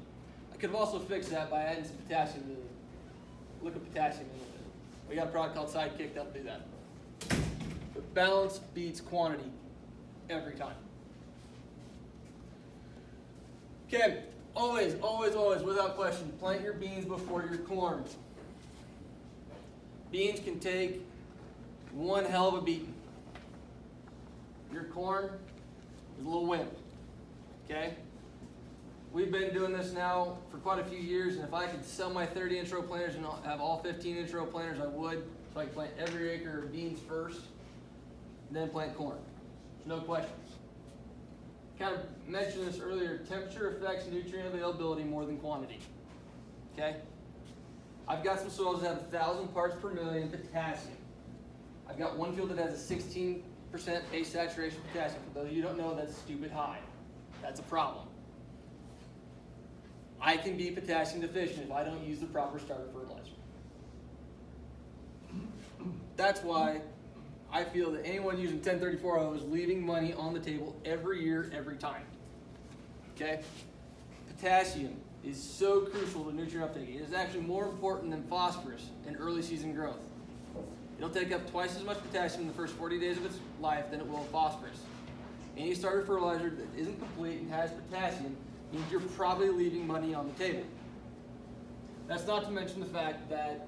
D: I could have also fixed that by adding some potassium to look at potassium in a little bit. We got a product called Sidekick that'll do that. But balance beats quantity every time. Okay, always, without question, plant your beans before your corn. Beans can take one hell of a beating. Your corn is a little wimp, okay? We've been doing this now for quite a few years, and if I could sell my 30-inch row planters and have all 15-inch row planters, I would, so I can plant every acre of beans first, then plant corn. There's no questions. Kind of mentioned this earlier, temperature affects nutrient availability more than quantity, okay? I've got some soils that have 1,000 parts per million potassium. I've got one field that has a 16% base saturation potassium. For those of you who don't know, that's stupid high. That's a problem. I can be potassium deficient if I don't use the proper starter fertilizer. That's why I feel that anyone using 1034 is leaving money on the table every year, every time. Okay? Potassium is so crucial to nutrient uptake. It is actually more important than phosphorus in early season growth. It'll take up twice as much potassium in the first 40 days of its life than it will phosphorus. Any starter fertilizer that isn't complete and has potassium means you're probably leaving money on the table. That's not to mention the fact that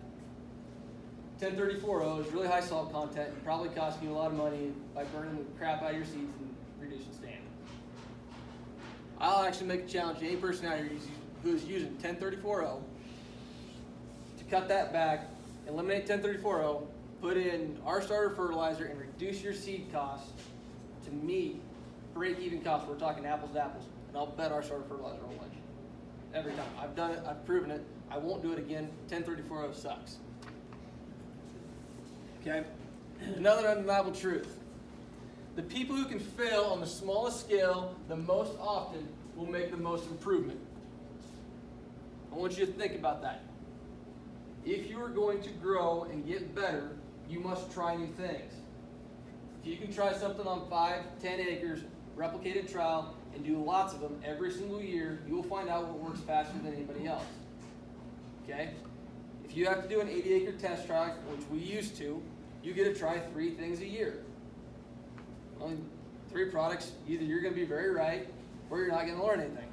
D: 1034O is really high salt content and probably costing you a lot of money by burning the crap out of your seeds and reducing stand. I'll actually make a challenge to any person out here who is using 1034O to cut that back, eliminate 1034O, put in our starter fertilizer, and reduce your seed costs to meet break-even costs. We're talking apples to apples, and I'll bet our starter fertilizer will win every time. I've done it. I've proven it. I won't do it again. 1034O sucks. Okay? Another undeniable truth. The people who can fail on the smallest scale the most often will make the most improvement. I want you to think about that. If you are going to grow and get better, you must try new things. If you can try something on 5, 10 acres, replicated trial, and do lots of them every single year, you will find out what works faster than anybody else. Okay? If you have to do an 80-acre test trial, which we used to, you get to try 3 things a year. Only 3 products, either you're going to be very right, or you're not going to learn anything.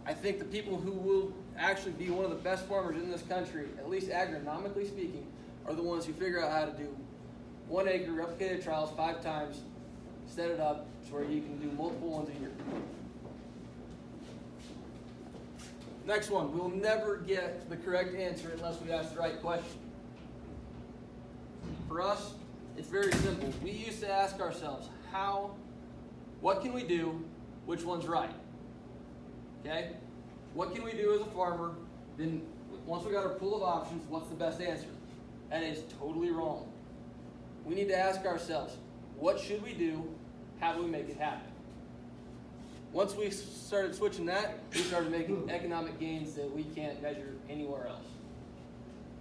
D: I think the people who will actually be one of the best farmers in this country, at least agronomically speaking, are the ones who figure out how to do 1 acre replicated trials 5 times, set it up so where you can do multiple ones a year. Next one, we'll never get the correct answer unless we ask the right question. For us, it's very simple. We used to ask ourselves, what can we do, which one's right? Okay? What can we do as a farmer? Then once we got our pool of options, what's the best answer? That is totally wrong. We need to ask ourselves, what should we do? How do we make it happen? Once we started switching that, we started making economic gains that we can't measure anywhere else.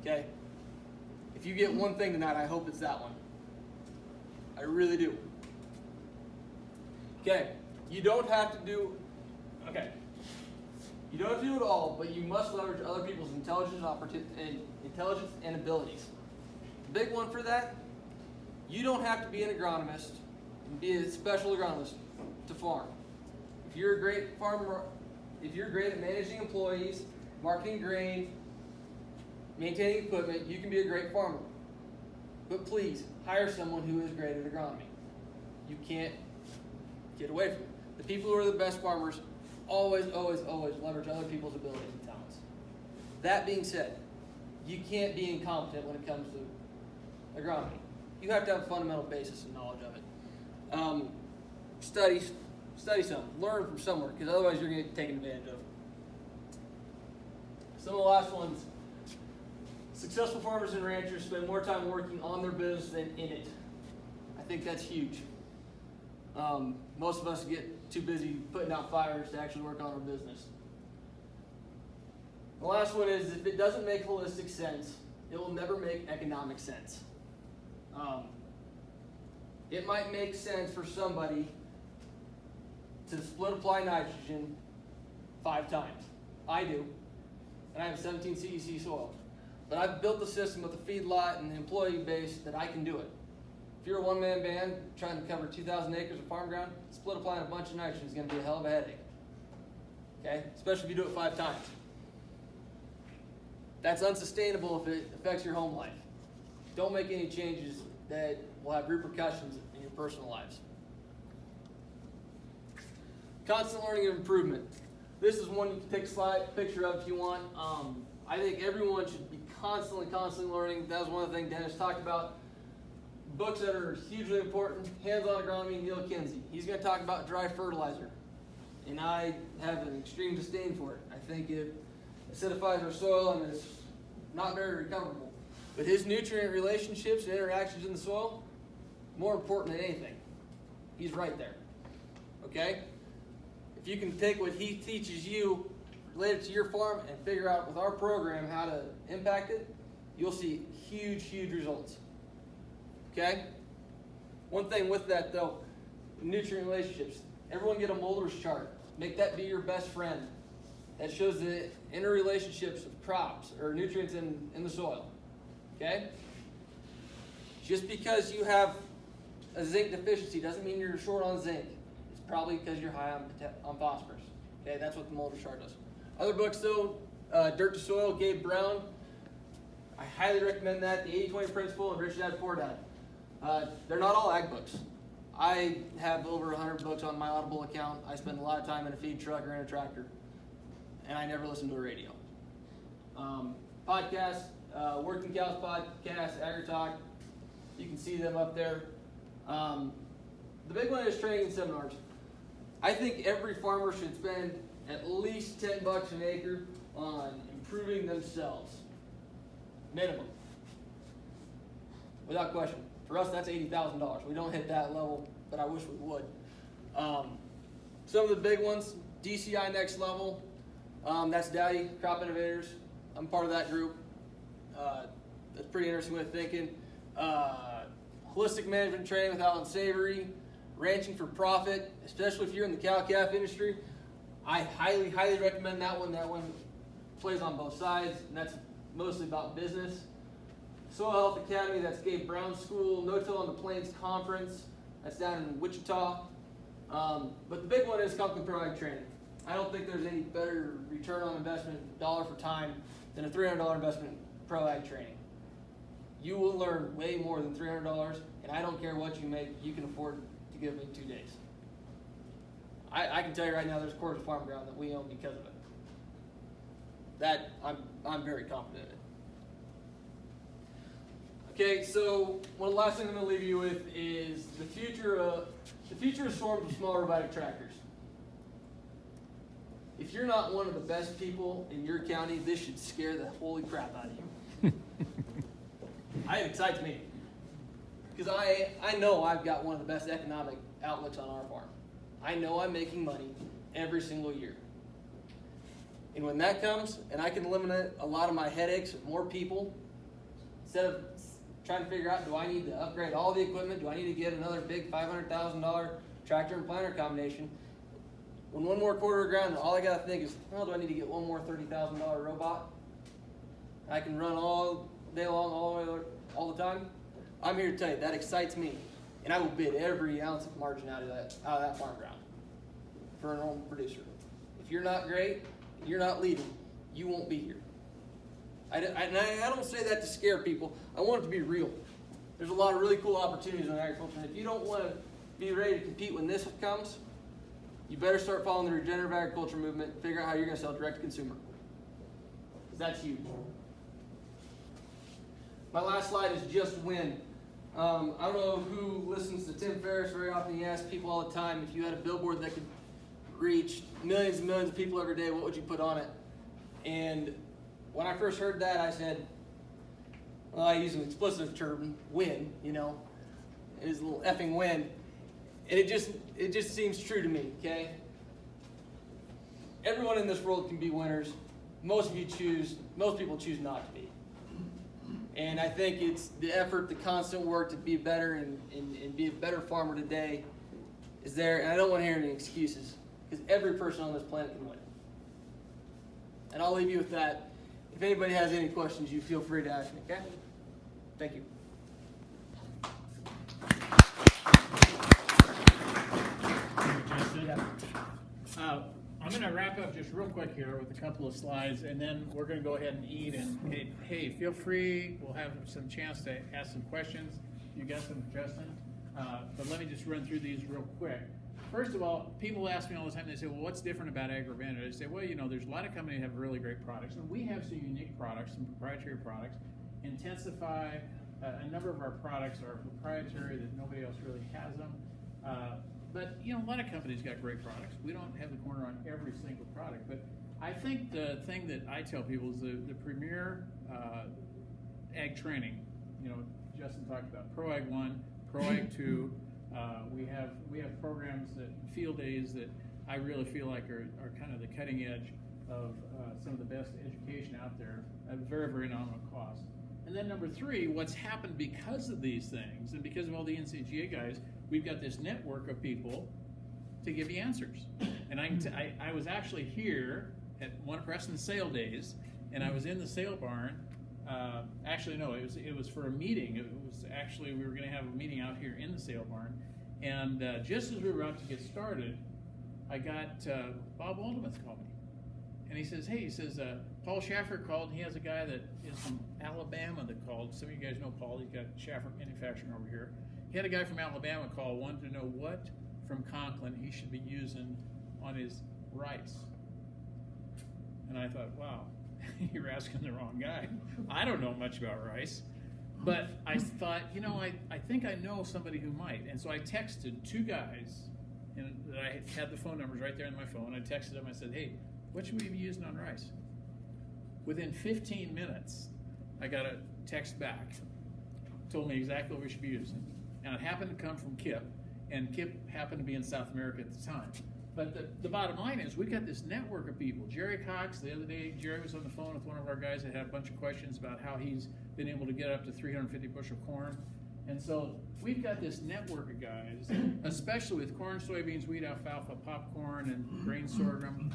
D: Okay? If you get one thing tonight, I hope it's that one. I really do. Okay, you don't have to do it all, but you must leverage other people's intelligence and abilities. The big one for that, you don't have to be an agronomist and be a special agronomist to farm. If you're a great farmer, if you're great at managing employees, marketing grain, maintaining equipment, you can be a great farmer. But please, hire someone who is great at agronomy. You can't get away from it. The people who are the best farmers always leverage other people's abilities and talents. That being said, you can't be incompetent when it comes to agronomy. You have to have a fundamental basis and knowledge of it. Study some, learn from somewhere, because otherwise you're going to get taken advantage of. Some of the last ones. Successful farmers and ranchers spend more time working on their business than in it. I think that's huge. Most of us get too busy putting out fires to actually work on our business. The last one is, if it doesn't make holistic sense, it will never make economic sense. It might make sense for somebody to split apply nitrogen 5 times. I do. And I have 17 CEC soil. But I've built the system with the feedlot and the employee base that I can do it. If you're a one-man band trying to cover 2,000 acres of farm ground, split applying a bunch of nitrogen is going to be a hell of a headache. Okay? Especially if you do it 5 times. That's unsustainable if it affects your home life. Don't make any changes that will have repercussions in your personal lives. Constant learning and improvement. This is one you can take a picture of if you want. I think everyone should be constantly learning. That was one of the things Dennis talked about. Books that are hugely important. Hands-on Agronomy, Neil Kinsey. He's going to talk about dry fertilizer. And I have an extreme disdain for it. I think it acidifies our soil and is not very recoverable. But his nutrient relationships and interactions in the soil, more important than anything. He's right there. Okay? If you can take what he teaches you, relate it to your farm, and figure out with our program how to impact it, you'll see huge results. Okay? One thing with that though, nutrient relationships. Everyone get a Mulder's chart. Make that be your best friend. That shows the interrelationships of crops or nutrients in the soil. Okay? Just because you have a zinc deficiency doesn't mean you're short on zinc. It's probably because you're high on phosphorus. Okay, that's what the Mulder's chart does. Other books though, Dirt to Soil, Gabe Brown. I highly recommend that. The 80-20 principle and Rich Dad Poor Dad. They're not all ag books. I have over 100 books on my Audible account. I spend a lot of time in a feed truck or in a tractor, and I never listen to a radio. Podcasts, Working Cows podcast, AgriTalk. You can see them up there. The big one is training seminars. I think every farmer should spend at least $10 an acre on improving themselves. Minimum. Without question. For us, that's $80,000. We don't hit that level, but I wish we would. Some of the big ones, DCI Next Level. That's Dowdy, Crop Innovators. I'm part of that group. That's a pretty interesting way of thinking. Holistic management training with Alan Savory. Ranching for profit, especially if you're in the cow-calf industry. I highly, highly recommend that one. That one plays on both sides, and that's mostly about business. Soil Health Academy, that's Gabe Brown's school. No-Till on the Plains Conference, that's down in Wichita. But the big one is Conklin Pro Ag Training. I don't think there's any better return on investment, dollar for time, than a $300 investment in Pro Ag Training. You will learn way more than $300, and I don't care what you make, you can afford to give me 2 days. I can tell you right now, there's quarters of farm ground that we own because of it. That I'm very confident in. Okay, so one of the last things I'm going to leave you with is the future of swarms of small robotic tractors. If you're not one of the best people in your county, this should scare the holy crap out of you. It excites me. Because I know I've got one of the best economic outlooks on our farm. I know I'm making money every single year. And when that comes, and I can eliminate a lot of my headaches with more people, instead of trying to figure out, do I need to upgrade all the equipment? Do I need to get another big $500,000 tractor and planter combination? When one more quarter of ground, all I got to think is, oh, do I need to get one more $30,000 robot? I can run all day long, all the time. I'm here to tell you, that excites me. And I will bid every ounce of margin out of that farm ground for a normal producer. If you're not great, you're not leading, you won't be here. I don't say that to scare people. I want it to be real. There's a lot of really cool opportunities in agriculture. And if you don't want to be ready to compete when this comes, you better start following the regenerative agriculture movement and figure out how you're going to sell direct to consumer. Because that's huge. My last slide is just win. I don't know who listens to Tim Ferriss very often. He asks people all the time, if you had a billboard that could reach millions and millions of people every day, what would you put on it? And when I first heard that, I said, well, I use an explicit term, win, it is a little effing win. And it just seems true to me, okay? Everyone in this world can be winners. Most people choose not to be. And I think it's the effort, the constant work to be better and be a better farmer today is there. And I don't want to hear any excuses, because every person on this planet can win. And I'll leave you with that. If anybody has any questions, you feel free to ask me, okay? Thank you.
A: I'm going to wrap up just real quick here with a couple of slides, and then we're going to go ahead and eat. And hey, feel free. We'll have some chance to ask some questions. You got some, Justin? But let me just run through these real quick. First of all, people ask me all the time, they say, well, what's different about AgriVantage? I say, well, there's a lot of companies that have really great products, and we have some unique products, some proprietary products. Intensify, a number of our products are proprietary that nobody else really has them. But a lot of companies got great products. We don't have the corner on every single product. But I think the thing that I tell people is the premier ag training. Justin talked about Pro Ag 1, Pro Ag 2. We have programs field days that I really feel like are kind of the cutting edge of some of the best education out there at very, very nominal cost. And then number 3, what's happened because of these things and because of all the NCGA guys, we've got this network of people to give you answers. And I was actually here at one of Preston's sale days, and I was in the sale barn. Actually, no, it was for a meeting. It was actually, we were going to have a meeting out here in the sale barn. And just as we were about to get started, I got Bob Waldemeth called me. And he says, hey, Paul Schaffer called, and he has a guy that is from Alabama that called. Some of you guys know Paul, he's got Schaffer Manufacturing over here. He had a guy from Alabama call, wanted to know what from Conklin he should be using on his rice. And I thought, wow, you're asking the wrong guy. I don't know much about rice. But I thought, I think I know somebody who might. And so I texted two guys, and I had the phone numbers right there on my phone. I texted them, I said, hey, what should we be using on rice? Within 15 minutes, I got a text back, told me exactly what we should be using. And it happened to come from Kip, and Kip happened to be in South America at the time. But the bottom line is we got this network of people. Jerry Cox, the other day, Jerry was on the phone with one of our guys that had a bunch of questions about how he's been able to get up to 350 bushel corn. And so we've got this network of guys, especially with corn, soybeans, wheat, alfalfa, popcorn, and grain sorghum.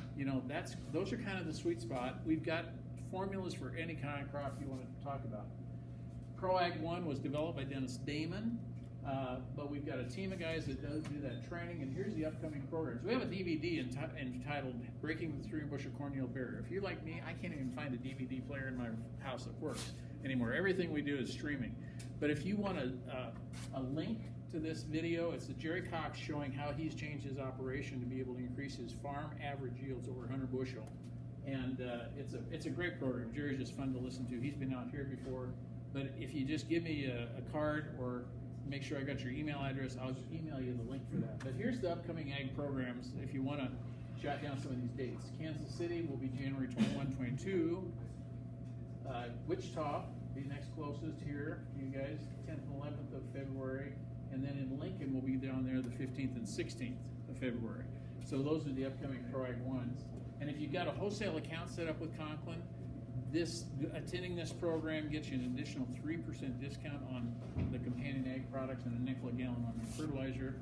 A: Those are kind of the sweet spot. We've got formulas for any kind of crop you want to talk about. ProAg 1 was developed by Dennis Nun. But we've got a team of guys that do that training, and here's the upcoming programs. We have a DVD entitled Breaking the 3 Bushel Corn Yield Barrier. If you're like me, I can't even find a DVD player in my house that works anymore. Everything we do is streaming. But if you want a link to this video, it's Jerry Cox showing how he's changed his operation to be able to increase his farm average yields over 100 bushel. And it's a great program. Jerry's just fun to listen to. He's been out here before. But if you just give me a card or make sure I got your email address, I'll email you the link for that. But here's the upcoming ag programs if you want to jot down some of these dates. Kansas City will be January 21, 22. Wichita, be next closest here, you guys, 10th and 11th of February. And then in Lincoln, we'll be down there the 15th and 16th of February. So those are the upcoming ProAg 1s. And if you've got a wholesale account set up with Conklin, attending this program gets you an additional 3% discount on the companion ag products and a nickel a gallon on the fertilizer.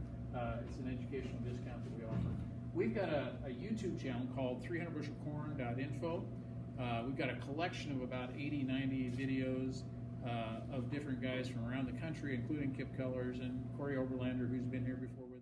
A: It's an educational discount that we offer. We've got a YouTube channel called 300bushelcorn.info. We've got a collection of about 80, 90 videos of different guys from around the country, including Kip Cullers and Corey Oberlander, who's been here before with